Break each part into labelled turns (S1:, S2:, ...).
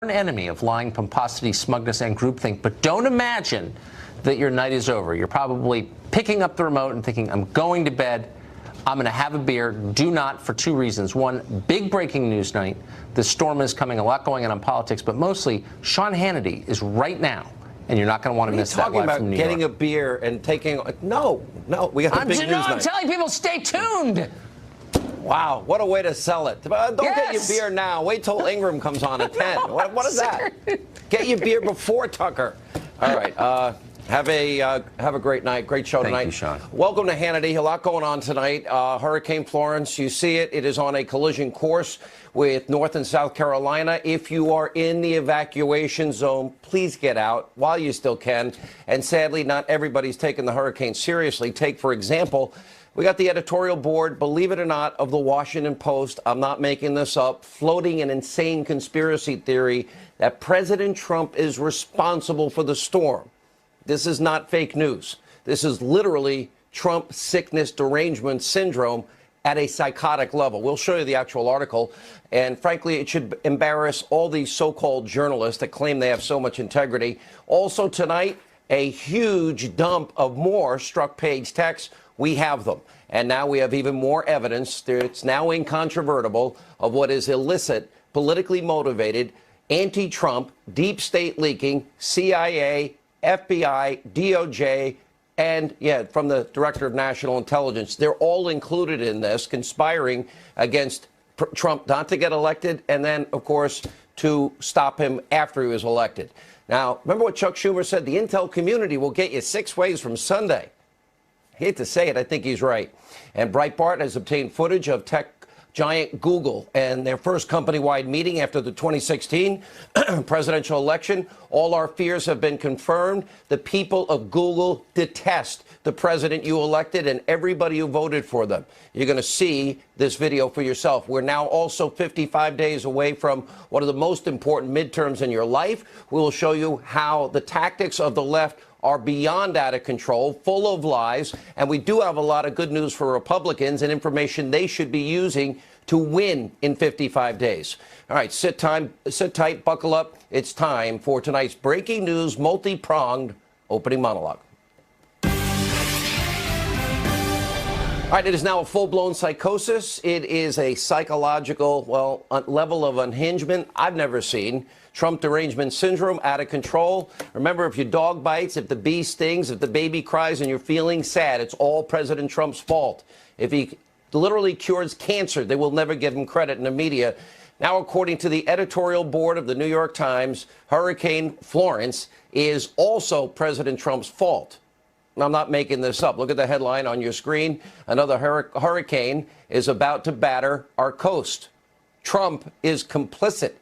S1: An enemy of lying, pomposity, smugness, and groupthink, but don't imagine that your night is over. You're probably picking up the remote and thinking, I'm going to bed, I'm going to have a beer. Do not, for two reasons. One, big breaking news night. The storm is coming, a lot going on in politics, but mostly Sean Hannity is right now, and you're not going to want to miss that live from New York.
S2: Getting a beer and taking, no, we got a big news night.
S1: I'm telling people, stay tuned.
S2: Wow, what a way to sell it. Don't get your beer now. Wait till Ingram comes on at 10. What is that? Get your beer before Tucker. All right. Have a great night. Great show tonight.
S1: Thank you, Sean.
S2: Welcome to Hannity. A lot going on tonight. Hurricane Florence, you see it. It is on a collision course with North and South Carolina. If you are in the evacuation zone, please get out while you still can. And sadly, not everybody's taking the hurricane seriously. Take, for example, we got the editorial board, believe it or not, of the Washington Post. I'm not making this up, floating an insane conspiracy theory that President Trump is responsible for the storm. This is not fake news. This is literally Trump sickness derangement syndrome at a psychotic level. We'll show you the actual article. And frankly, it should embarrass all these so-called journalists that claim they have so much integrity. Also tonight, a huge dump of more struck page texts. We have them. And now we have even more evidence. It's now incontrovertible of what is illicit, politically motivated, anti-Trump, deep state leaking, CIA, FBI, DOJ, and, from the Director of National Intelligence. They're all included in this, conspiring against Trump not to get elected and then, of course, to stop him after he was elected. Now, remember what Chuck Schumer said? The intel community will get you 6 ways from Sunday. I hate to say it, I think he's right. And Breitbart has obtained footage of tech giant Google and their first company-wide meeting after the 2016 presidential election. All our fears have been confirmed. The people of Google detest the president you elected and everybody who voted for them. You're going to see this video for yourself. We're now also 55 days away from one of the most important midterms in your life. We will show you how the tactics of the left are beyond out of control, full of lies, and we do have a lot of good news for Republicans and information they should be using to win in 55 days. All right, sit tight, buckle up. It's time for tonight's breaking news, multi-pronged opening monologue. All right, it is now a full-blown psychosis. It is a psychological, level of unhingement I've never seen. Trump derangement syndrome, out of control. Remember, if your dog bites, if the bee stings, if the baby cries and you're feeling sad, it's all President Trump's fault. If he literally cures cancer, they will never give him credit in the media. Now, according to the editorial board of the New York Times, Hurricane Florence is also President Trump's fault. I'm not making this up. Look at the headline on your screen. Another hurricane is about to batter our coast. Trump is complicit.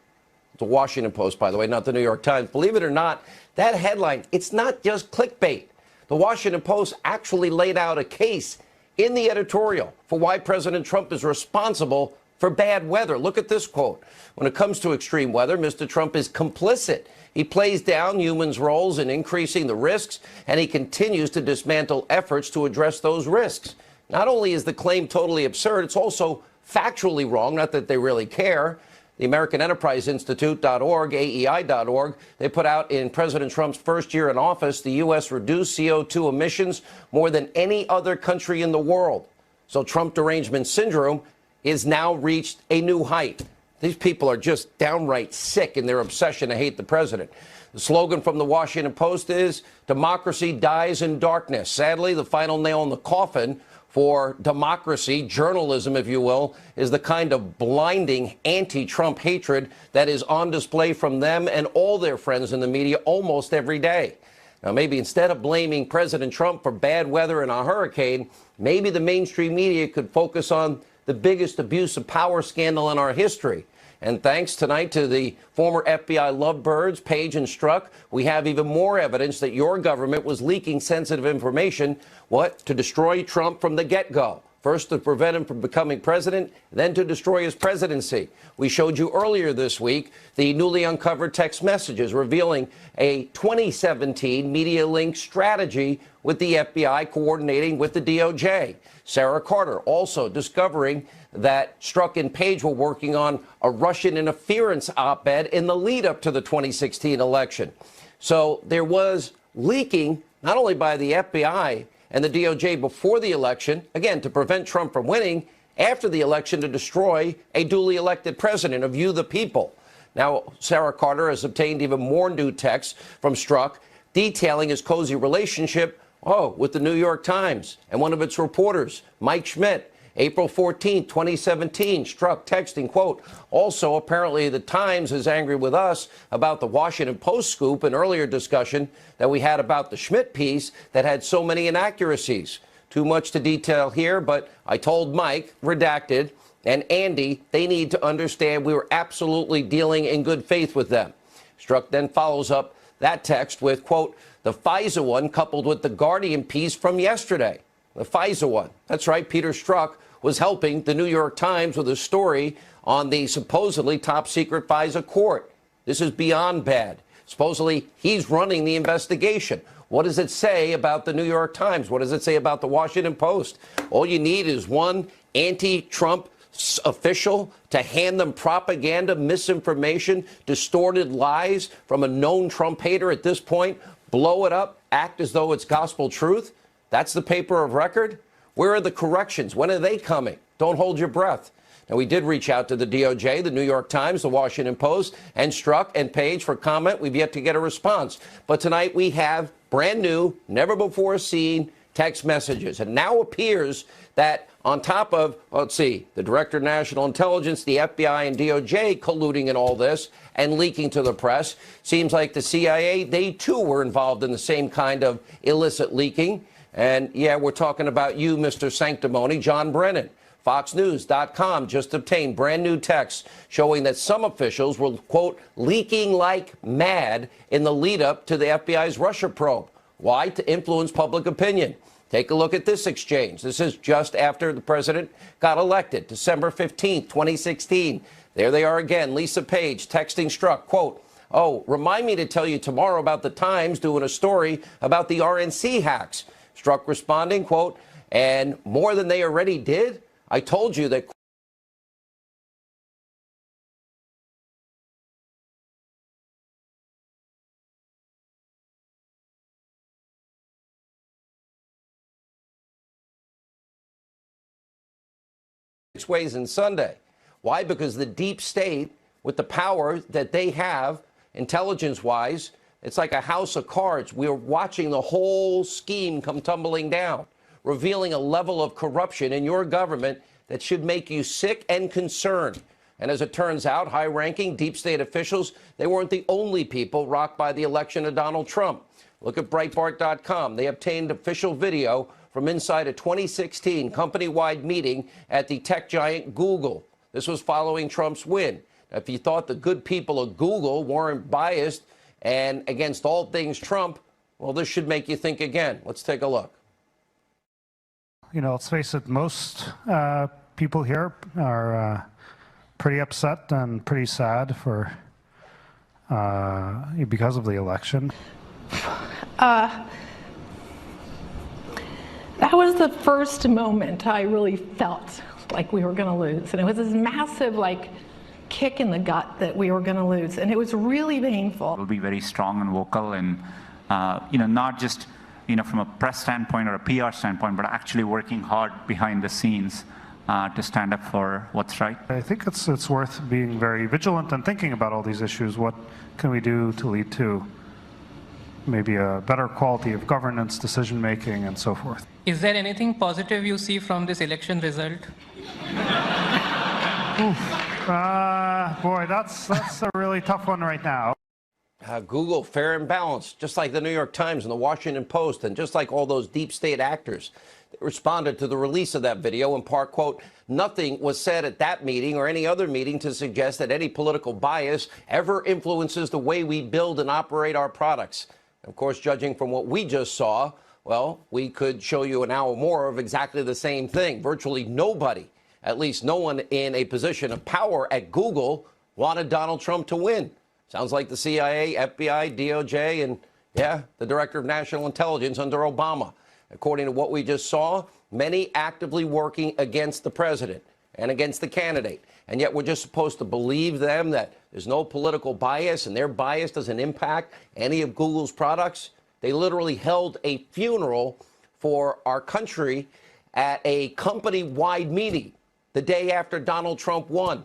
S2: The Washington Post, by the way, not the New York Times. Believe it or not, that headline, it's not just clickbait. The Washington Post actually laid out a case in the editorial for why President Trump is responsible for bad weather. Look at this quote. When it comes to extreme weather, Mr. Trump is complicit. He plays down humans' roles in increasing the risks, and he continues to dismantle efforts to address those risks. Not only is the claim totally absurd, it's also factually wrong, not that they really care. The American Enterprise Institute.org, AEI.org, they put out in President Trump's first year in office, the U.S. reduced CO2 emissions more than any other country in the world. So Trump derangement syndrome is now reached a new height. These people are just downright sick in their obsession to hate the president. The slogan from the Washington Post is, democracy dies in darkness. Sadly, the final nail in the coffin for democracy, journalism, if you will, is the kind of blinding anti-Trump hatred that is on display from them and all their friends in the media almost every day. Now, maybe instead of blaming President Trump for bad weather and a hurricane, maybe the mainstream media could focus on the biggest abuse of power scandal in our history. And thanks tonight to the former FBI lovebirds, Page and Strzok, we have even more evidence that your government was leaking sensitive information, to destroy Trump from the get-go. First to prevent him from becoming president, then to destroy his presidency. We showed you earlier this week the newly uncovered text messages revealing a 2017 media link strategy with the FBI coordinating with the DOJ. Sarah Carter also discovering that Strzok and Page were working on a Russian interference op-ed in the lead up to the 2016 election. So there was leaking not only by the FBI and the DOJ before the election, again, to prevent Trump from winning, after the election to destroy a duly elected president of you, the people. Now, Sarah Carter has obtained even more new texts from Strzok detailing his cozy relationship, with the New York Times and one of its reporters, Mike Schmidt. April 14, 2017, Strzok texting, quote, also, apparently the Times is angry with us about the Washington Post scoop, an earlier discussion that we had about the Schmidt piece that had so many inaccuracies. Too much to detail here, but I told Mike, redacted, and Andy, they need to understand we were absolutely dealing in good faith with them. Strzok then follows up that text with, quote, the FISA one coupled with the Guardian piece from yesterday. The FISA one. That's right. Peter Strzok was helping the New York Times with a story on the supposedly top secret FISA court. This is beyond bad. Supposedly he's running the investigation. What does it say about the New York Times? What does it say about the Washington Post? All you need is one anti-Trump official to hand them propaganda, misinformation, distorted lies from a known Trump hater at this point, blow it up, act as though it's gospel truth. That's the paper of record. Where are the corrections? When are they coming? Don't hold your breath. Now, we did reach out to the DOJ, the New York Times, the Washington Post, and Strzok and Page for comment. We've yet to get a response. But tonight we have brand new, never before seen text messages. And now appears that on top of, let's see, the Director of National Intelligence, the FBI and DOJ colluding in all this and leaking to the press, seems like the CIA, they too were involved in the same kind of illicit leaking. And yeah, we're talking about you, Mr. Sanctimony, John Brennan. FoxNews.com just obtained brand new texts showing that some officials were, quote, leaking like mad in the lead up to the FBI's Russia probe. Why? To influence public opinion. Take a look at this exchange. This is just after the president got elected, December 15th, 2016. There they are again, Lisa Page texting Strzok, quote, oh, remind me to tell you tomorrow about the Times doing a story about the RNC hacks. Strzok responding, quote, and more than they already did? I told you that. Ways and Sunday. Why? Because the deep state, with the power that they have, intelligence-wise, it's like a house of cards. We're watching the whole scheme come tumbling down, revealing a level of corruption in your government that should make you sick and concerned. And as it turns out, high-ranking deep state officials, they weren't the only people rocked by the election of Donald Trump. Look at Breitbart.com. They obtained official video from inside a 2016 company-wide meeting at the tech giant Google. This was following Trump's win. Now, if you thought the good people of Google weren't biased and against all things Trump, well, this should make you think again. Let's take a look.
S3: You know, let's face it, most people here are pretty upset and pretty sad for because of the election.
S4: That was the first moment I really felt like we were going to lose. And it was this massive, kick in the gut that we were going to lose. And it was really painful.
S5: We'll be very strong and vocal and, not just, from a press standpoint or a PR standpoint, but actually working hard behind the scenes to stand up for what's right.
S3: I think it's worth being very vigilant and thinking about all these issues. What can we do to lead to maybe a better quality of governance, decision-making, and so forth?
S6: Is there anything positive you see from this election result?
S3: Boy, that's a really tough one right now.
S2: Google, fair and balanced, just like the New York Times and the Washington Post, and just like all those deep state actors that responded to the release of that video. In part, quote, nothing was said at that meeting or any other meeting to suggest that any political bias ever influences the way we build and operate our products. Of course, judging from what we just saw, Well, we could show you an hour more of exactly the same thing. Virtually nobody, at least no one in a position of power at Google, wanted Donald Trump to win. Sounds like the CIA, FBI, DOJ, and, yeah, the Director of National Intelligence under Obama. According to what we just saw, many actively working against the president and against the candidate. And yet we're just supposed to believe them that there's no political bias and their bias doesn't impact any of Google's products. They literally held a funeral for our country at a company-wide meeting the day after Donald Trump won.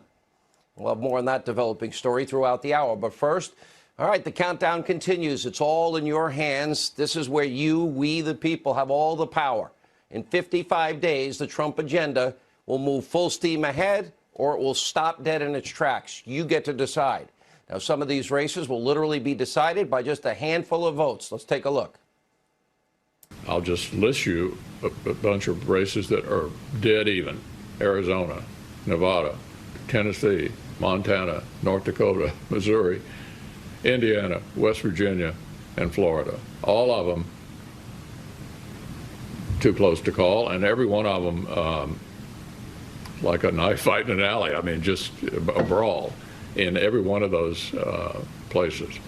S2: We'll have more on that developing story throughout the hour. But first, all right, the countdown continues. It's all in your hands. This is where we, the people, have all the power. In 55 days, the Trump agenda will move full steam ahead or it will stop dead in its tracks. You get to decide. Now, some of these races will literally be decided by just a handful of votes. Let's take a look.
S7: I'll just list you a bunch of races that are dead even. Arizona, Nevada, Tennessee, Montana, North Dakota, Missouri, Indiana, West Virginia, and Florida. All of them too close to call, and every one of them like a knife fight in an alley. I mean, just a brawl in every one of those places.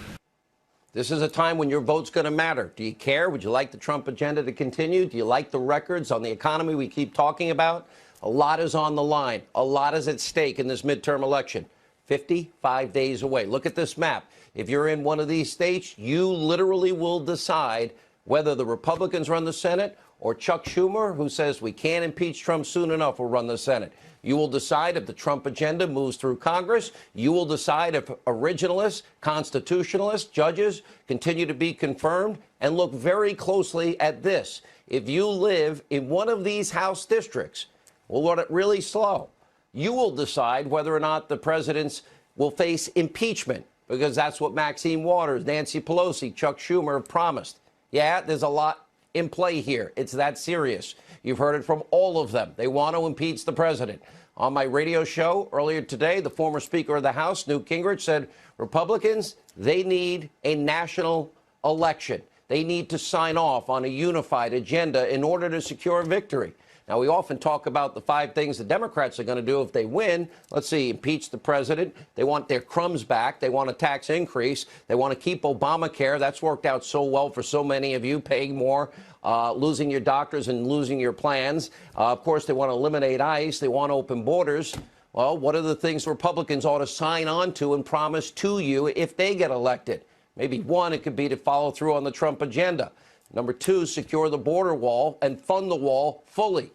S2: This is a time when your vote's going to matter. Do you care? Would you like the Trump agenda to continue? Do you like the records on the economy we keep talking about? A lot is on the line. A lot is at stake in this midterm election. 55 days away. Look at this map. If you're in one of these states, you literally will decide whether the Republicans run the Senate or Chuck Schumer, who says we can't impeach Trump soon enough, will run the Senate. You will decide if the Trump agenda moves through Congress. You will decide if originalists, constitutionalists, judges continue to be confirmed. And look very closely at this. If you live in one of these House districts, we'll run it really slow. You will decide whether or not the presidents will face impeachment, because that's what Maxine Waters, Nancy Pelosi, Chuck Schumer have promised. Yeah, there's a lot in play here. It's that serious. You've heard it from all of them. They want to impeach the president. On my radio show earlier today, the former Speaker of the House, Newt Gingrich, said Republicans, they need a national election. They need to sign off on a unified agenda in order to secure victory. Now, we often talk about the 5 things the Democrats are going to do if they win. Let's see, impeach the president. They want their crumbs back. They want a tax increase. They want to keep Obamacare. That's worked out so well for so many of you, paying more, losing your doctors and losing your plans. Of course, they want to eliminate ICE. They want open borders. Well, what are the things Republicans ought to sign on to and promise to you if they get elected? Maybe one, it could be to follow through on the Trump agenda. Number 2, secure the border wall and fund the wall fully.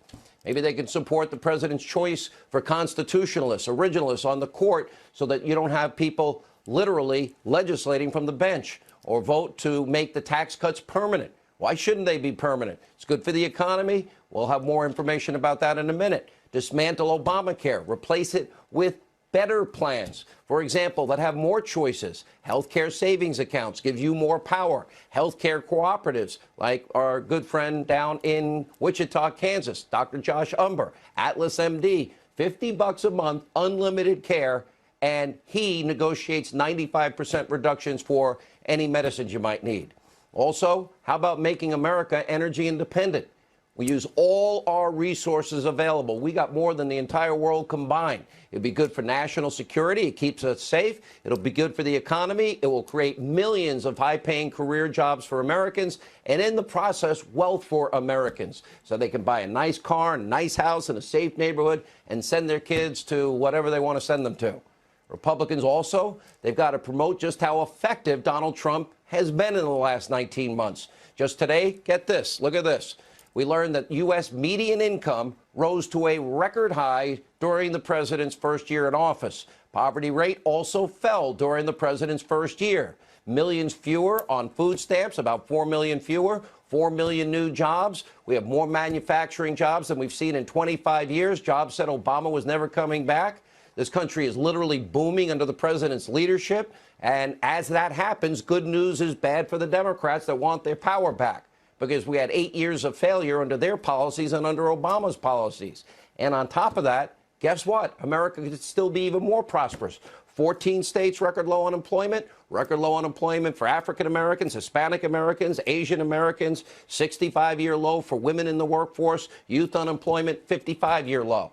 S2: Maybe they can support the president's choice for constitutionalists, originalists on the court, so that you don't have people literally legislating from the bench, or vote to make the tax cuts permanent. Why shouldn't they be permanent? It's good for the economy. We'll have more information about that in a minute. Dismantle Obamacare, replace it with better plans, for example, that have more choices. Healthcare savings accounts give you more power. Healthcare cooperatives, like our good friend down in Wichita, Kansas, Dr. Josh Umber, Atlas MD, $50 a month, unlimited care, and he negotiates 95% reductions for any medicines you might need. Also, how about making America energy independent? We use all our resources available. We got more than the entire world combined. It'd be good for national security. It keeps us safe. It'll be good for the economy. It will create millions of high-paying career jobs for Americans, and in the process, wealth for Americans, so they can buy a nice car, a nice house, in a safe neighborhood, and send their kids to whatever they want to send them to. Republicans also, they've got to promote just how effective Donald Trump has been in the last 19 months. Just today, get this, look at this. We learned that U.S. median income rose to a record high during the president's first year in office. Poverty rate also fell during the president's first year. Millions fewer on food stamps, about 4 million fewer, 4 million new jobs. We have more manufacturing jobs than we've seen in 25 years. Jobs said Obama was never coming back. This country is literally booming under the president's leadership. And as that happens, good news is bad for the Democrats that want their power back, because we had 8 years of failure under their policies and under Obama's policies. And on top of that, guess what? America could still be even more prosperous. 14 states, record low unemployment. Record low unemployment for African Americans, Hispanic Americans, Asian Americans, 65-year low for women in the workforce, youth unemployment, 55-year low.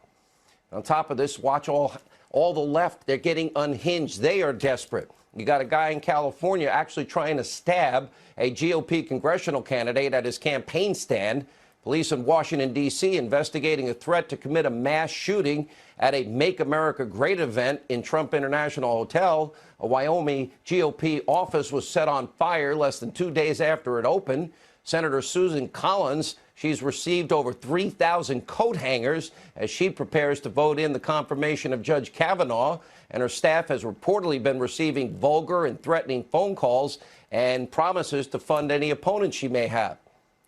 S2: On top of this, watch all the left. They're getting unhinged. They are desperate. You got a guy in California actually trying to stab a GOP congressional candidate at his campaign stand. Police in Washington, D.C. investigating a threat to commit a mass shooting at a Make America Great event in Trump International Hotel. A Wyoming GOP office was set on fire less than 2 days after it opened. Senator Susan Collins, she's received over 3,000 coat hangers as she prepares to vote in the confirmation of Judge Kavanaugh. And her staff has reportedly been receiving vulgar and threatening phone calls and promises to fund any opponents she may have.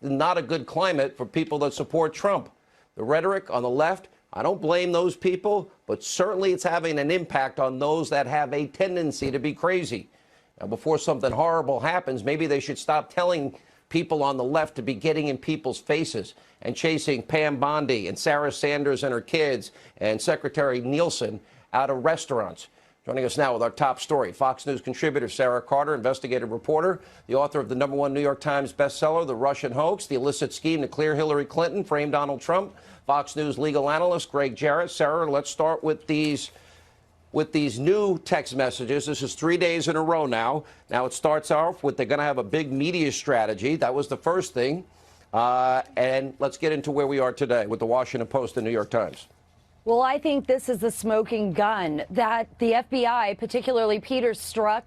S2: Not a good climate for people that support Trump. The rhetoric on the left, I don't blame those people, but certainly it's having an impact on those that have a tendency to be crazy. Now, before something horrible happens, maybe they should stop telling people on the left to be getting in people's faces and chasing Pam Bondi and Sarah Sanders and her kids and Secretary Nielsen out of restaurants. Joining us now with our top story, Fox News contributor Sarah Carter, investigative reporter, the author of the #1 New York Times bestseller, The Russian Hoax, The Illicit Scheme to Clear Hillary Clinton, Frame Donald Trump, Fox News legal analyst Greg Jarrett. Sarah, let's start with these new text messages. This is 3 days in a row now. Now it starts off with they're going to have a big media strategy. That was the first thing. And let's get into where we are today with the Washington Post and New York Times.
S8: Well, I think this is the smoking gun that the FBI, particularly Peter Strzok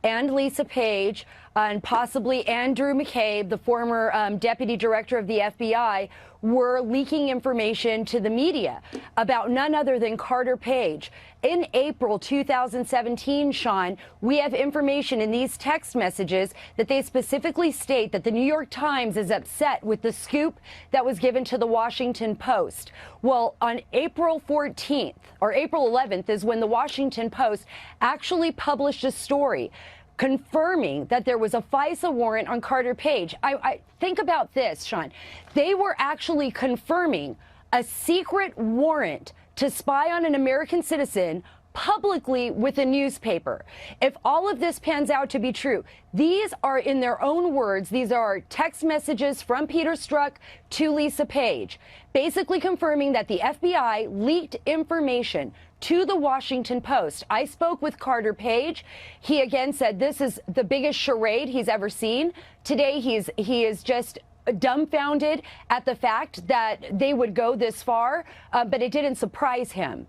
S8: and Lisa Page, and possibly Andrew McCabe, the former deputy director of the FBI, were leaking information to the media about none other than Carter Page. In April 2017, Sean, we have information in these text messages that they specifically state that the New York Times is upset with the scoop that was given to the Washington Post. Well, on April 14th or April 11th is when the Washington Post actually published a story confirming that there was a FISA warrant on Carter Page. I think about this, Sean. They were actually confirming a secret warrant to spy on an American citizen publicly with a newspaper. If all of this pans out to be true, these are, in their own words, these are text messages from Peter Strzok to Lisa Page, basically confirming that the FBI leaked information to the Washington Post. I spoke with Carter Page. He again said this is the biggest charade he's ever seen. Today he is just dumbfounded at the fact that they would go this far, but it didn't surprise him.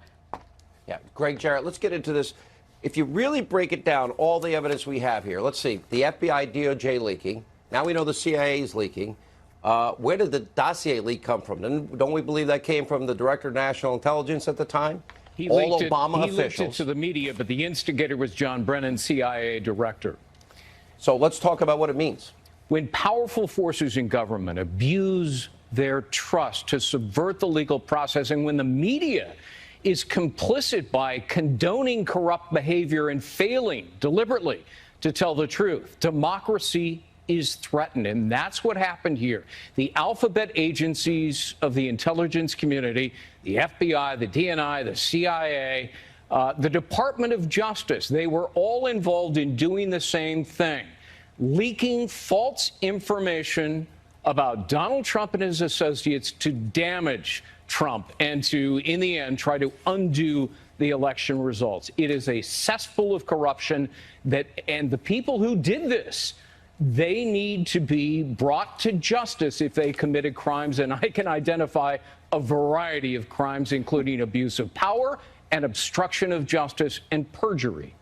S2: Yeah, Greg Jarrett, let's get into this. If you really break it down, all the evidence we have here, let's see, the FBI, DOJ leaking. Now we know the CIA is leaking. Where did the dossier leak come from? Don't we believe that came from the Director of National Intelligence at the time? All Obama officials.
S9: He leaked it to the media, but the instigator was John Brennan, CIA director.
S2: So let's talk about what it means.
S9: When powerful forces in government abuse their trust to subvert the legal process, and when the media is complicit by condoning corrupt behavior and failing deliberately to tell the truth, democracy is threatened. And that's what happened here. The alphabet agencies of the intelligence community, the FBI, the DNI, the CIA, the Department of Justice, they were all involved in doing the same thing, leaking false information about Donald Trump and his associates to damage Trump and to, in the end, try to undo the election results. It is a cesspool of corruption and the people who did this, they need to be brought to justice if they committed crimes. And I can identify a variety of crimes, including abuse of power and obstruction of justice and perjury.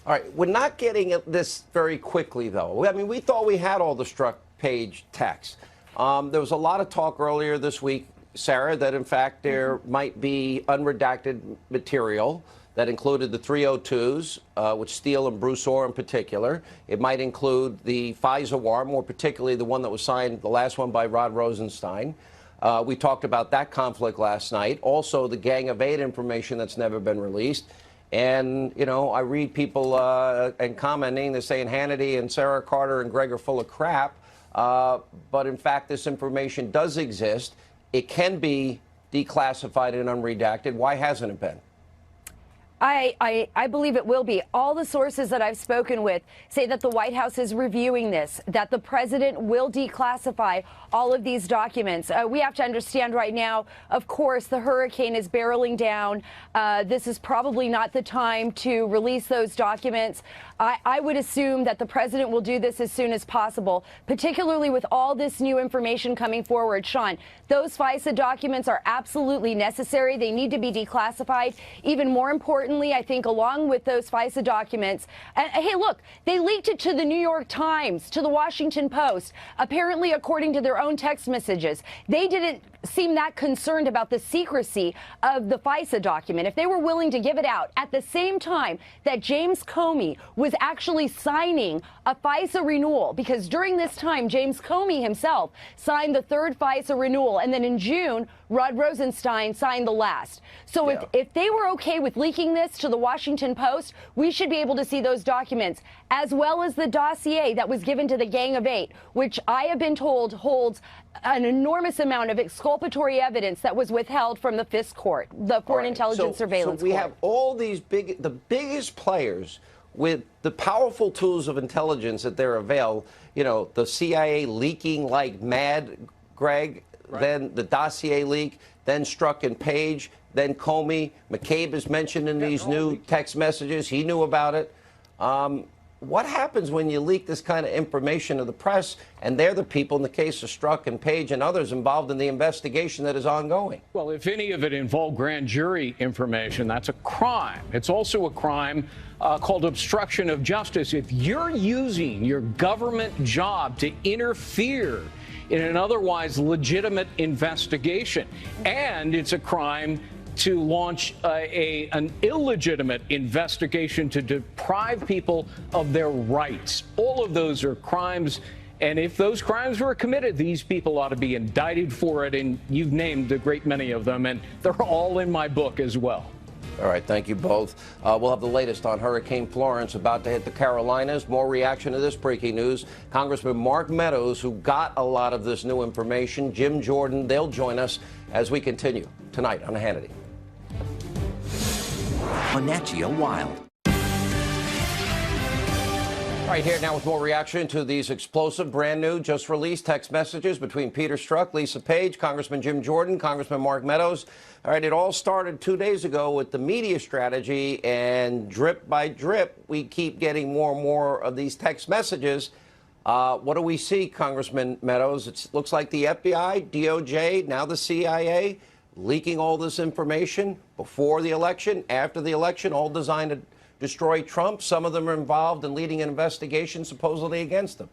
S2: All right, we're not getting at this very quickly, though. I mean, we thought we had all the Strzok Page texts. There was a lot of talk earlier this week, Sarah, that in fact there might be unredacted material that included the 302s, which Steele and Broussard in particular. It might include the FISA warrant, more particularly the one that was signed, the last one by Rod Rosenstein. We talked about that conflict last night. Also, the Gang of Eight information that's never been released. And, you know, I read people and commenting, they're saying Hannity and Sarah Carter and Greg are full of crap. But in fact, this information does exist. It can be declassified and unredacted. Why hasn't it been?
S8: I believe it will be. All the sources that I've spoken with say that the White House is reviewing this, that the president will declassify all of these documents. We have to understand right now, of course, the hurricane is barreling down. This is probably not the time to release those documents. I would assume that the president will do this as soon as possible, particularly with all this new information coming forward. Sean, those FISA documents are absolutely necessary. They need to be declassified. Even more importantly, I think along with those FISA documents, hey, look, they leaked it to the New York Times, to the Washington Post. Apparently, according to their own text messages, they didn't seem that concerned about the secrecy of the FISA document. If they were willing to give it out at the same time that James Comey was actually signing a FISA renewal, because during this time, James Comey himself signed the third FISA renewal, and then in June, Rod Rosenstein signed the last. So if they were okay with leaking this to the Washington Post, we should be able to see those documents, as well as the dossier that was given to the Gang of Eight, which I have been told holds an enormous amount of exculpatory evidence that was withheld from the FISC court, the Foreign Intelligence Surveillance
S2: So we
S8: Court.
S2: have all these the biggest players with the powerful tools of intelligence at their avail, you know, the CIA leaking like mad, Greg, then the dossier leak, then Strzok and Page, then Comey. McCabe is mentioned in these new text messages. He knew about it. What happens when you leak this kind of information to the press, and they're the people, in the case of Strzok and Page and others, involved in the investigation that is ongoing?
S9: Well, if any of it involved grand jury information, that's a crime. It's also a crime called obstruction of justice. If you're using your government job to interfere in an otherwise legitimate investigation, and it's a crime to launch an illegitimate investigation to deprive people of their rights. All of those are crimes. And if those crimes were committed, these people ought to be indicted for it. And you've named a great many of them, and they're all in my book as well.
S2: All right, thank you both. We'll have the latest on Hurricane Florence about to hit the Carolinas. More reaction to this breaking news. Congressman Mark Meadows, who got a lot of this new information, Jim Jordan, they'll join us as we continue tonight on Hannity.
S10: On Nat Geo Wild.
S2: Right here now with more reaction to these explosive, brand new, just released text messages between Peter Strzok, Lisa Page, Congressman Jim Jordan, Congressman Mark Meadows. All right, it all started 2 days ago with the media strategy, and drip by drip, we keep getting more and more of these text messages. What do we see, Congressman Meadows? It looks like the FBI, DOJ, now the CIA, leaking all this information before the election, after the election, all designed to destroy Trump. Some of them are involved in leading an investigation supposedly against him.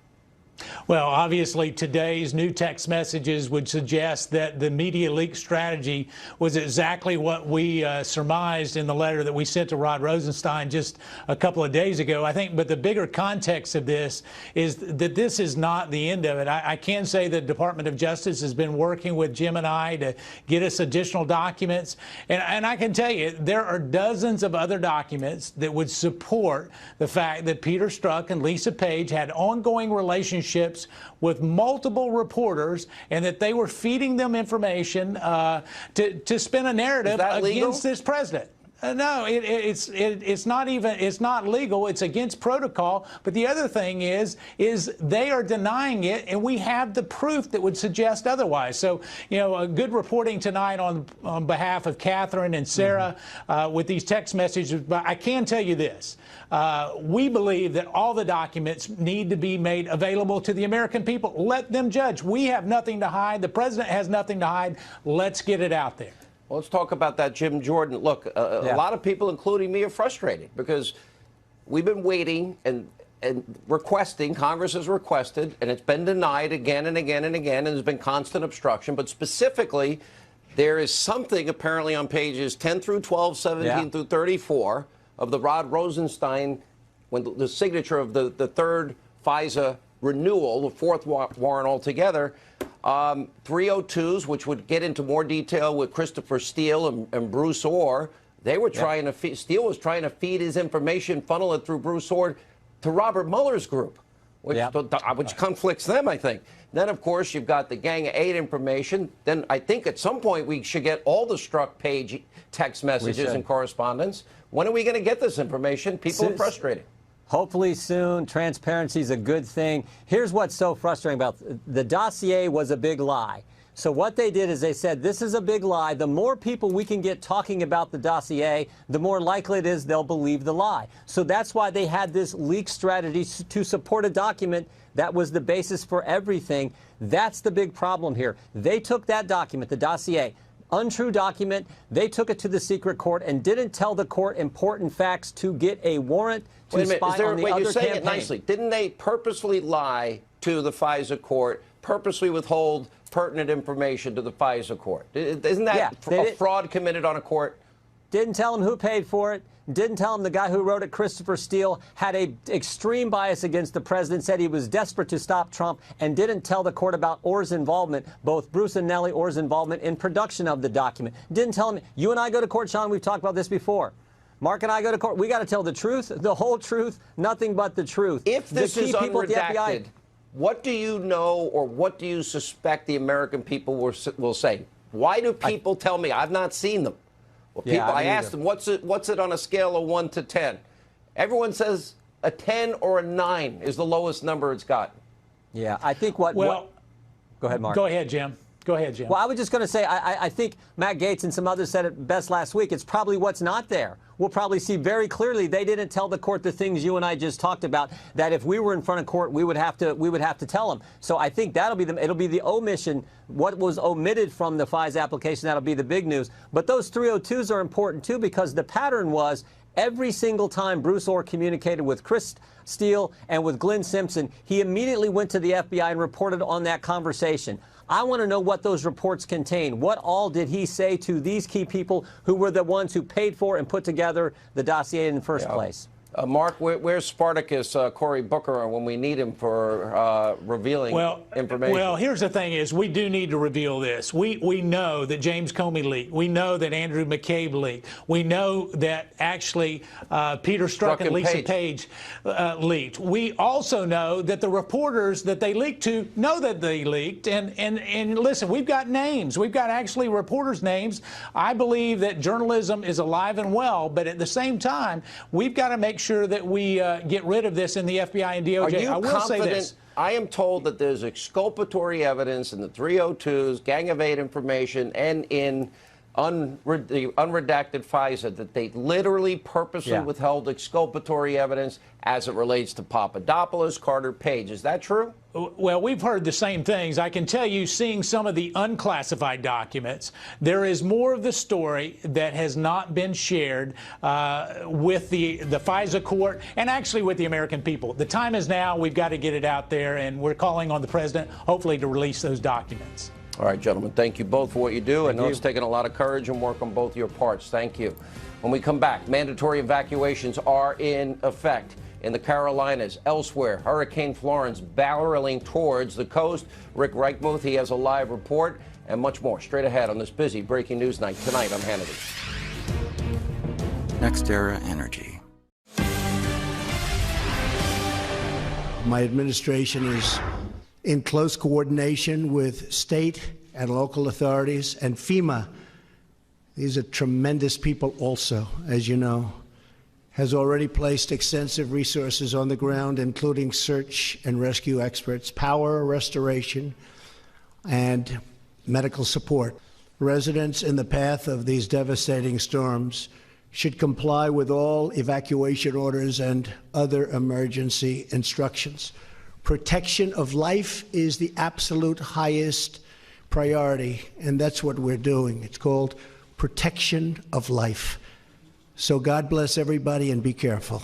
S11: Well, obviously, today's new text messages would suggest that the media leak strategy was exactly what we surmised in the letter that we sent to Rod Rosenstein just a couple of days ago. I think, but the bigger context of this is that this is not the end of it. I can say the Department of Justice has been working with Jim and I to get us additional documents. And I can tell you, there are dozens of other documents that would support the fact that Peter Strzok and Lisa Page had ongoing relationships with multiple reporters, and that they were feeding them information to spin a narrative against this president. No, it's not legal. It's against protocol. But the other thing is they are denying it, and we have the proof that would suggest otherwise. So, you know, a good reporting tonight on behalf of Catherine and Sarah with these text messages. But I can tell you this. We believe that all the documents need to be made available to the American people. Let them judge. We have nothing to hide. The president has nothing to hide. Let's get it out there.
S2: Well, let's talk about that, Jim Jordan. Look, a lot of people, including me, are frustrated because we've been waiting and requesting, Congress has requested, and it's been denied again and again and again, and there's been constant obstruction. But specifically, there is something apparently on pages 10 through 12, 17 through 34 of the Rod Rosenstein, when the signature of the third FISA renewal, the fourth warrant altogether, 302s, which would get into more detail with Christopher Steele and Bruce Orr. They were trying to Steele was trying to feed his information, funnel it through Bruce Orr to Robert Mueller's group. which conflicts them, I think. Then, of course, you've got the Gang of 8 information. Then I think at some point we should get all the Strzok Page text messages and correspondence. When are we going to get this information? People are frustrated.
S12: Hopefully soon. Transparency is a good thing. Here's what's so frustrating about the dossier was a big lie. So what they did is they said, this is a big lie. The more people we can get talking about the dossier, the more likely it is they'll believe the lie. So that's why they had this leak strategy to support a document that was the basis for everything. That's the big problem here. They took that document, the dossier, untrue document. They took it to the secret court and didn't tell the court important facts to get a warrant to spy on the other
S2: you're saying
S12: campaign.
S2: it nicely. Didn't they purposely lie to the FISA court, purposely withhold pertinent information to the FISA court? Isn't that a fraud committed on a court?
S12: Didn't tell him who paid for it. Didn't tell him the guy who wrote it, Christopher Steele, had a extreme bias against the president, said he was desperate to stop Trump, and didn't tell the court about Orr's involvement, both Bruce and Nellie Orr's involvement in production of the document. Didn't tell him. You and I go to court, Sean. We've talked about this before. Mark and I go to court. We got to tell the truth, the whole truth, nothing but the truth.
S2: If this is unredacted, what do you know or what do you suspect the American people will say? Why do people tell me? I've not seen them. Well, I asked them, what's it on a scale of 1 to 10? Everyone says a 10 or a 9 is the lowest number it's got.
S12: Yeah, I think Go ahead, Mark.
S11: Go ahead, Jim. Go ahead, Jim.
S12: Well, I was just going to say, I think Matt Gaetz and some others said it best last week. It's probably what's not there. We'll probably see very clearly they didn't tell the court the things you and I just talked about, that if we were in front of court, we would have to tell them. So I think it'll be the omission, what was omitted from the FISA application, that'll be the big news. But those 302s are important, too, because the pattern was every single time Bruce Orr communicated with Chris Steele and with Glenn Simpson, he immediately went to the FBI and reported on that conversation. I want to know what those reports contain. What all did he say to these key people who were the ones who paid for and put together the dossier in the first place?
S2: Mark, where's Spartacus Cory Booker when we need him for revealing information?
S11: Well, here's the thing is we do need to reveal this. We know that James Comey leaked. We know that Andrew McCabe leaked. We know that actually Peter Strzok and Lisa Page leaked. We also know that the reporters that they leaked to know that they leaked. And listen, we've got names. We've got actually reporters' names. I believe that journalism is alive and well, but at the same time, we've got to make sure that we get rid of this in the FBI and DOJ.
S2: Are you
S11: I will say this.
S2: I am told that there's exculpatory evidence in the 302s, Gang of 8 information, and in the unredacted FISA that they literally purposely withheld exculpatory evidence as it relates to Papadopoulos, Carter Page. Is that true?
S11: Well, we've heard the same things. I can tell you, seeing some of the unclassified documents, there is more of the story that has not been shared with the FISA court and actually with the American people. The time is now. We've got to get it out there, and we're calling on the president, hopefully, to release those documents.
S2: All right, gentlemen, thank you both for what you do. I know it's taken a lot of courage and work on both your parts. Thank you. When we come back, mandatory evacuations are in effect in the Carolinas. Elsewhere, Hurricane Florence barreling towards the coast. Rick Reichmuth, he has a live report, and much more straight ahead on this busy breaking news night tonight on Hannity.
S10: NextEra Energy.
S13: My administration is in close coordination with state and local authorities and FEMA. These are tremendous people also, as you know, has already placed extensive resources on the ground, including search and rescue experts, power restoration, and medical support. Residents in the path of these devastating storms should comply with all evacuation orders and other emergency instructions. Protection of life is the absolute highest priority, and that's what we're doing. It's called protection of life. So God bless everybody and be careful.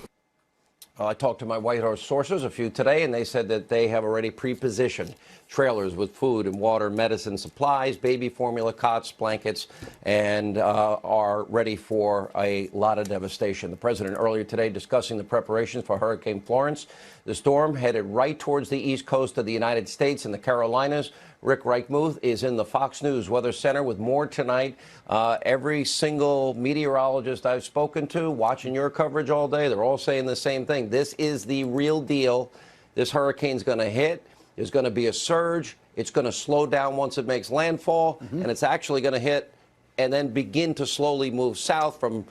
S2: I talked to my White House sources, a few today, and they said that they have already pre-positioned trailers with food and water, medicine, supplies, baby formula, cots, blankets, and are ready for a lot of devastation. The president earlier today discussing the preparations for Hurricane Florence. The storm headed right towards the east coast of the United States and the Carolinas. Rick Reichmuth is in the Fox News Weather Center with more tonight. Every single meteorologist I've spoken to, watching your coverage all day, they're all saying the same thing. This is the real deal. This hurricane's going to hit. There's going to be a surge. It's going to slow down once it makes landfall, and it's actually going to hit and then begin to slowly move south from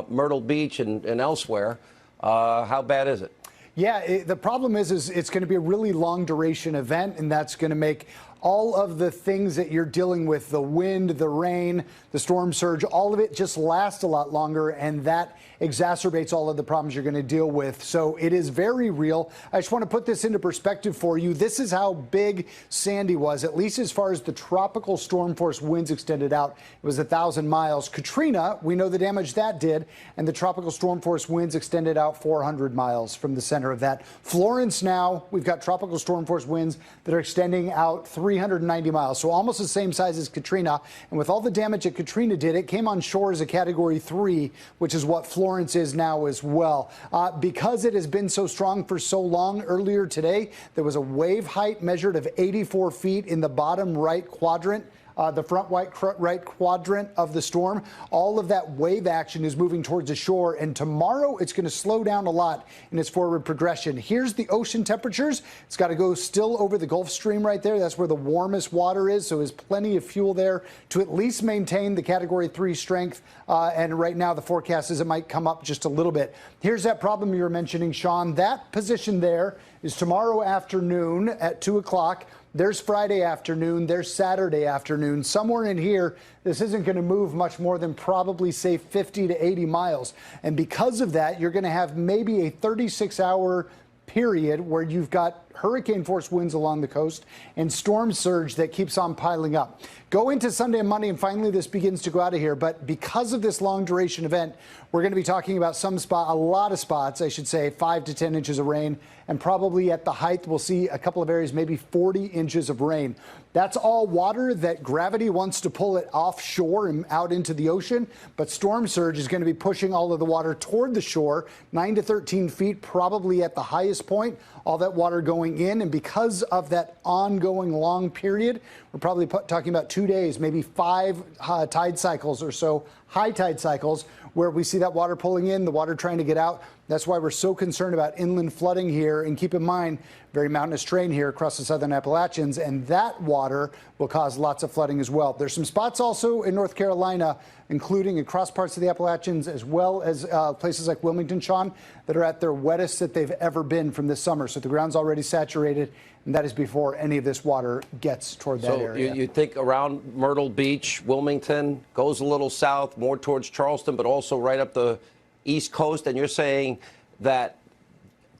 S2: Myrtle Beach and elsewhere. How bad is it?
S14: Yeah, the problem is it's going to be a really long duration event, and that's going to make all of the things that you're dealing with, the wind, the rain, the storm surge, all of it just lasts a lot longer, and that exacerbates all of the problems you're going to deal with. So it is very real. I just want to put this into perspective for you. This is how big Sandy was, at least as far as the tropical storm force winds extended out. It was 1,000 miles. Katrina, we know the damage that did, and the tropical storm force winds extended out 400 miles from the center of that. Florence now, we've got tropical storm force winds that are extending out 390 miles, so almost the same size as Katrina. And with all the damage that Katrina did, it came on shore as a Category 3, which is what Florence is now as well. Because it has been so strong for so long, earlier today, there was a wave height measured of 84 feet in the bottom right quadrant. The front right quadrant of the storm. All of that wave action is moving towards the shore, and tomorrow it's going to slow down a lot in its forward progression. Here's the ocean temperatures. It's got to go still over the Gulf Stream right there. That's where the warmest water is, so there's plenty of fuel there to at least maintain the Category 3 strength. And right now the forecast is it might come up just a little bit. Here's that problem you were mentioning, Sean. That position there is tomorrow afternoon at 2 o'clock. There's Friday afternoon, there's Saturday afternoon. Somewhere in here, this isn't going to move much more than probably, say, 50 to 80 miles. And because of that, you're going to have maybe a 36-hour period where you've got hurricane force winds along the coast and storm surge that keeps on piling up. Go into Sunday and Monday, and finally this begins to go out of here. But because of this long duration event, we're going to be talking about a lot of spots, I should say, 5 to 10 inches of rain. And probably at the height, we'll see a couple of areas, maybe 40 inches of rain. That's all water that gravity wants to pull it offshore and out into the ocean. But storm surge is going to be pushing all of the water toward the shore, 9 to 13 feet, probably at the highest point. All that water going in. And because of that ongoing long period, we're probably talking about 2 days, maybe 5 tide cycles or so, high tide cycles, where we see that water pulling in, the water trying to get out. That's why we're so concerned about inland flooding here. And keep in mind, very mountainous terrain here across the southern Appalachians, and that water will cause lots of flooding as well. There's some spots also in North Carolina, including across parts of the Appalachians, as well as places like Wilmington, Sean, that are at their wettest that they've ever been from this summer. So the ground's already saturated, and that is before any of this water gets toward that area.
S2: So you think around Myrtle Beach, Wilmington, goes a little south, more towards Charleston, but also right up the East Coast, and you're saying that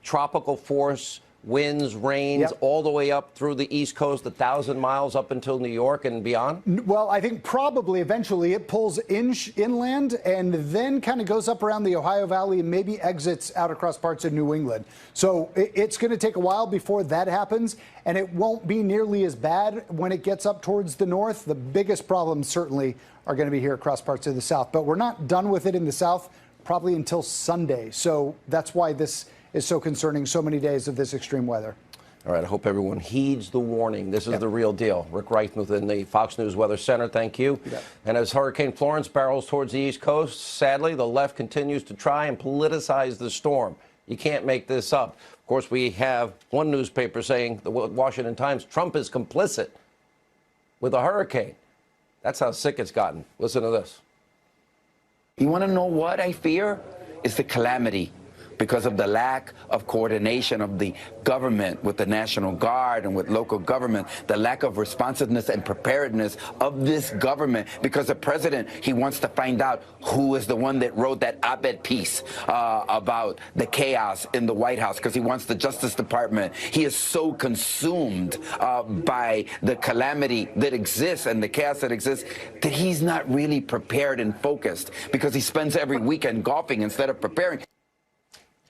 S2: tropical force winds, rains, all the way up through the East Coast, 1,000 miles up until New York and beyond? Well,
S14: I think probably eventually it pulls inland and then kind of goes up around the Ohio Valley and maybe exits out across parts of New England. So it's going to take a while before that happens, and it won't be nearly as bad when it gets up towards the north. The biggest problems certainly are going to be here across parts of the south, but we're not done with it in the south probably until Sunday. So that's why this is so concerning, so many days of this extreme weather.
S2: All right, I hope everyone heeds the warning. This is the real deal. Rick Reithmuth in the Fox News Weather Center, thank you. And as Hurricane Florence barrels towards the East Coast, sadly, the left continues to try and politicize the storm. You can't make this up. Of course, we have one newspaper saying, the Washington Times, Trump is complicit with a hurricane. That's how sick it's gotten. Listen to this.
S15: You want to know what I fear? It's the calamity because of the lack of coordination of the government with the National Guard and with local government, the lack of responsiveness and preparedness of this government, because the president, he wants to find out who is the one that wrote that op-ed piece about the chaos in the White House, because he wants the Justice Department. He is so consumed by the calamity that exists and the chaos that exists that he's not really prepared and focused, because he spends every weekend golfing instead of preparing.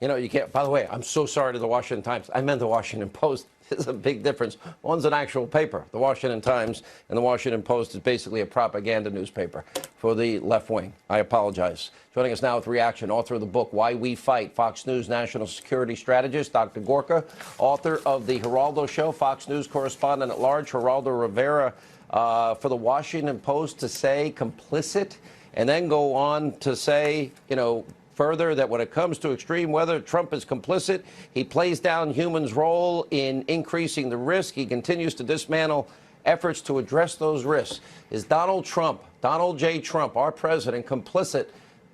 S2: You know, you can't, by the way, I'm so sorry to the Washington Times. I meant the Washington Post. There's a big difference. One's an actual paper. The Washington Times and the Washington Post is basically a propaganda newspaper for the left wing. I apologize. Joining us now with reaction, author of the book, Why We Fight, Fox News national security strategist, Dr. Gorka, author of The Geraldo Show, Fox News correspondent at large, Geraldo Rivera, for the Washington Post to say complicit and then go on to say, you know, further that when it comes to extreme weather, Trump is complicit. He plays down humans' role in increasing the risk. He continues to dismantle efforts to address those risks. Is Donald Trump, Donald J. Trump, our president, complicit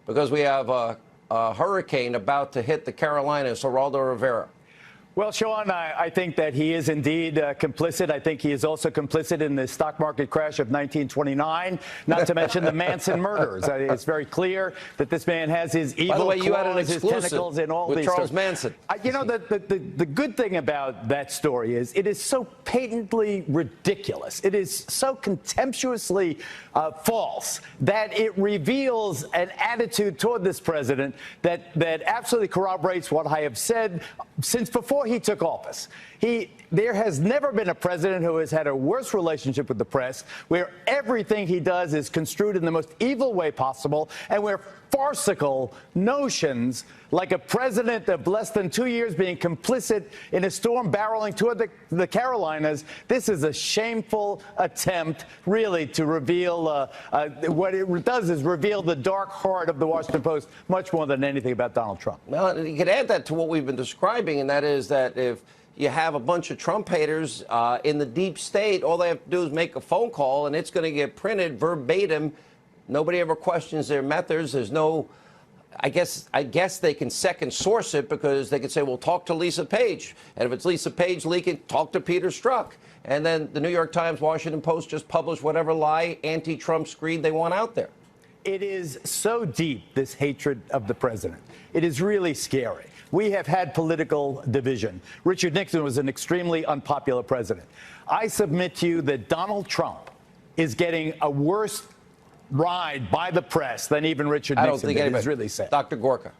S2: because we have a hurricane about to hit the Carolinas? Geraldo Rivera.
S16: Well, Sean, I think that he is indeed complicit. I think he is also complicit in the stock market crash of 1929, not to mention the Manson murders. It's very clear that this man has his evil
S2: By the way, you had an
S16: claws, his
S2: exclusive
S16: tentacles in all
S2: with
S16: these
S2: Charles
S16: stories.
S2: Manson.
S16: You know, the good thing about that story is it is so patently ridiculous. It is so contemptuously false that it reveals an attitude toward this president that absolutely corroborates what I have said since before he took office. There has never been a president who has had a worse relationship with the press, where everything he does is construed in the most evil way possible, and where farcical notions like a president of less than 2 years being complicit in a storm barreling toward the Carolinas. This is a shameful attempt, really, to reveal what it does is reveal the dark heart of the Washington Post much more than anything about Donald Trump.
S2: Well, you could add that to what we've been describing, and that is that if you have a bunch of Trump haters in the deep state, all they have to do is make a phone call, and it's going to get printed verbatim. Nobody ever questions their methods. There's no, I guess they can second source it because they can say, well, talk to Lisa Page. And if it's Lisa Page leaking, talk to Peter Strzok. And then the New York Times, Washington Post just publish whatever lie, anti-Trump screed they want out there.
S16: It is so deep, this hatred of the president. It is really scary. We have had political division. Richard Nixon was an extremely unpopular president. I submit to you that Donald Trump is getting a worse ride by the press than even Richard Nixon.
S2: I don't think
S16: did.
S2: anybody.
S16: It's really sad.
S2: Dr. Gorka.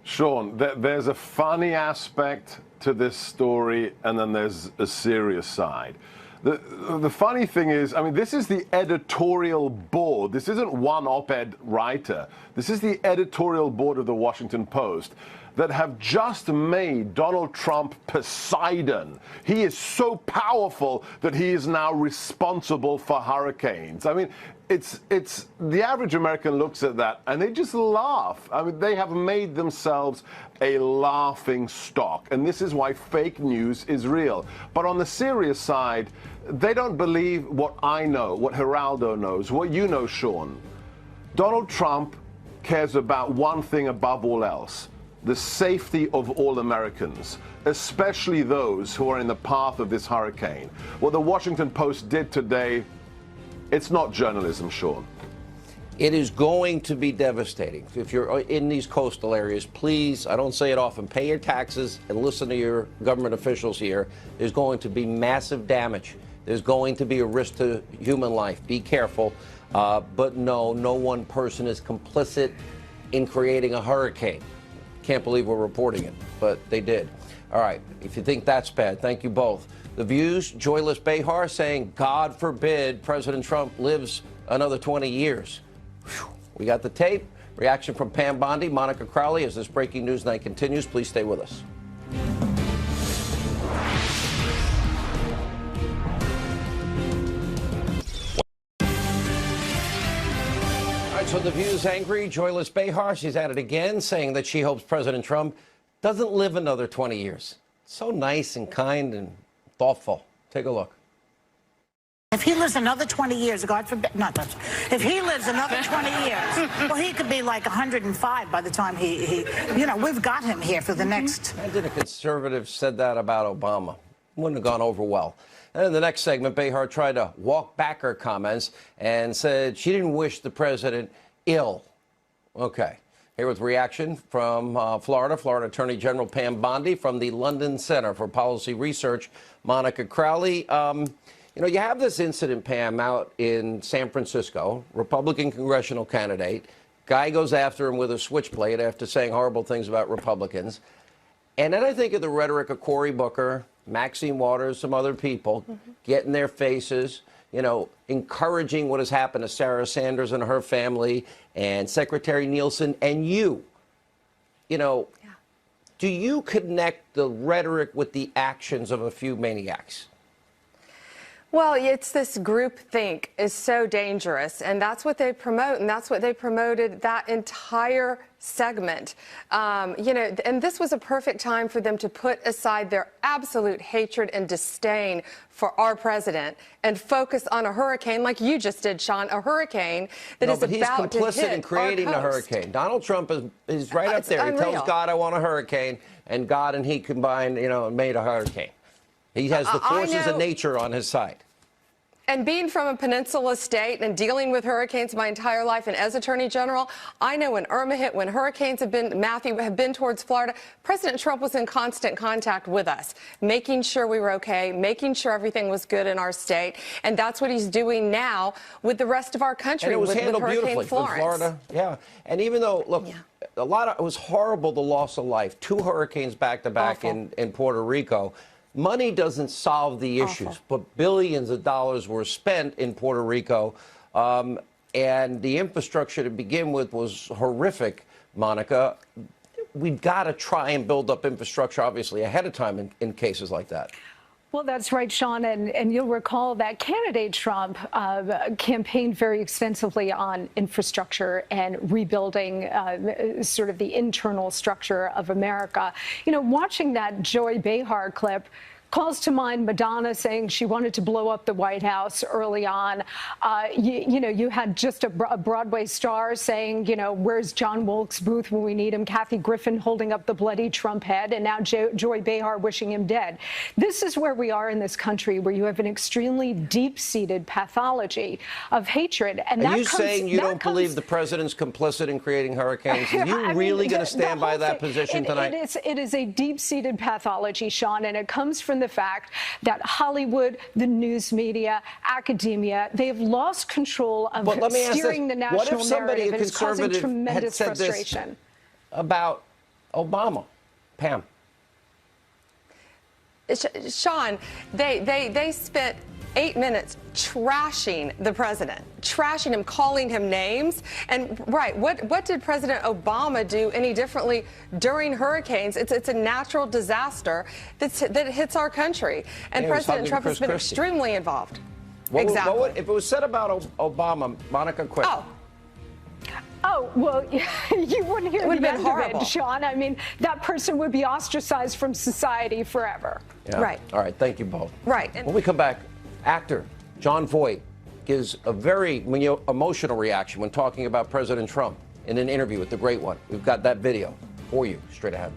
S17: Sean, there's a funny aspect to this story, and then there's a serious side. The funny thing is, I mean, this is the editorial board. This isn't one op-ed writer. This is the editorial board of the Washington Post that have just made Donald Trump Poseidon. He is so powerful that he is now responsible for hurricanes. I mean, it's the average American looks at that and they just laugh. I mean, they have made themselves a laughing stock, and this is why fake news is real. But on the serious side, they don't believe what I know, what Geraldo knows, what you know, Sean. Donald Trump cares about one thing above all else: the safety of all Americans, especially those who are in the path of this hurricane. What the Washington Post did today, it's not journalism, Sean.
S2: It is going to be devastating. If you're in these coastal areas, please, I don't say it often, pay your taxes and listen to your government officials here. There's going to be massive damage. There's going to be a risk to human life. Be careful. But no one person is complicit in creating a hurricane. Can't believe we're reporting it, but they did. All right, if you think that's bad, thank you both. The View's Joyless Behar saying, God forbid President Trump lives another 20 years. Whew. We got the tape. Reaction from Pam Bondi, Monica Crowley, as this breaking news night continues. Please stay with us. So the View's angry, Joyless Behar, she's at it again, saying that she hopes President Trump doesn't live another 20 years. So nice and kind and thoughtful. Take a look.
S18: If he lives another 20 years, God forbid, not that. If he lives another 20 years, well, he could be like 105 by the time he we've got him here for the next.
S2: Imagine a conservative said that about Obama. Wouldn't have gone over well. And in the next segment, Behar tried to walk back her comments and said she didn't wish the president ill. Okay. Here with reaction from Florida Attorney General Pam Bondi, from the London Center for Policy Research, Monica Crowley. You have this incident, Pam, out in San Francisco, Republican congressional candidate. Guy goes after him with a switchblade after saying horrible things about Republicans. And then I think of the rhetoric of Cory Booker, Maxine Waters, some other people, getting their faces, encouraging what has happened to Sarah Sanders and her family and Secretary Nielsen and you. Do you connect the rhetoric with the actions of a few maniacs?
S19: Well, it's this groupthink is so dangerous, and that's what they promote, and that's what they promoted that entire segment. You know, and this was a perfect time for them to put aside their absolute hatred and disdain for our president and focus on a hurricane like you just did, Sean, a hurricane that is about to hit our coast.
S2: But he's complicit in creating the hurricane. Donald Trump is right up there.
S19: Unreal.
S2: He tells God, I want a hurricane, and God and he combined, you know, and made a hurricane. He has the forces of nature on his side.
S19: And being from a peninsula state and dealing with hurricanes my entire life, and as Attorney General, I know when Irma hit, when hurricanes have been, Matthew, have been towards Florida, President Trump was in constant contact with us, making sure we were okay, making sure everything was good in our state. And that's what he's doing now with the rest of our country.
S2: And it was handled beautifully
S19: Florence.
S2: with Florida. Yeah. And even though, look, it was horrible, the loss of life. 2 hurricanes back to back in Puerto Rico. Money doesn't solve the issues, but billions of dollars were spent in Puerto Rico, and the infrastructure to begin with was horrific, Monica. We've got to try and build up infrastructure, obviously, ahead of time in cases like that.
S20: Well, that's right, Sean, and you'll recall that candidate Trump campaigned very extensively on infrastructure and rebuilding sort of the internal structure of America. You know, watching that Joy Behar clip calls to mind Madonna saying she wanted to blow up the White House early on. You know, you had just a Broadway star saying, you know, where's John Wilkes Booth when we need him? Kathy Griffin holding up the bloody Trump head, and now Joy Behar wishing him dead. This is where we are in this country, where you have an extremely deep-seated pathology of hatred. And
S2: are you saying you don't believe the president's complicit in creating hurricanes? Are you really going to stand by that position tonight?
S20: It is a deep-seated pathology, Sean, and it comes from the fact that Hollywood, the news media, academia, they have lost control of steering the national narrative, and it's causing tremendous frustration.
S2: About Obama, Pam.
S19: Sean, they spent 8 minutes trashing the president, trashing him, calling him names. And what did President Obama do any differently during hurricanes? It's a natural disaster that hits our country, and President Trump has been extremely involved.
S2: If it was said about Obama, Monica, quick.
S20: Oh, well, you wouldn't hear the end of it, Sean. I mean, that person would be ostracized from society forever.
S2: Yeah.
S19: Right.
S2: All right. Thank you both.
S19: Right.
S2: When we come back, actor Jon Voight gives a very emotional reaction when talking about President Trump in an interview with the great one. We've got that video for you straight ahead.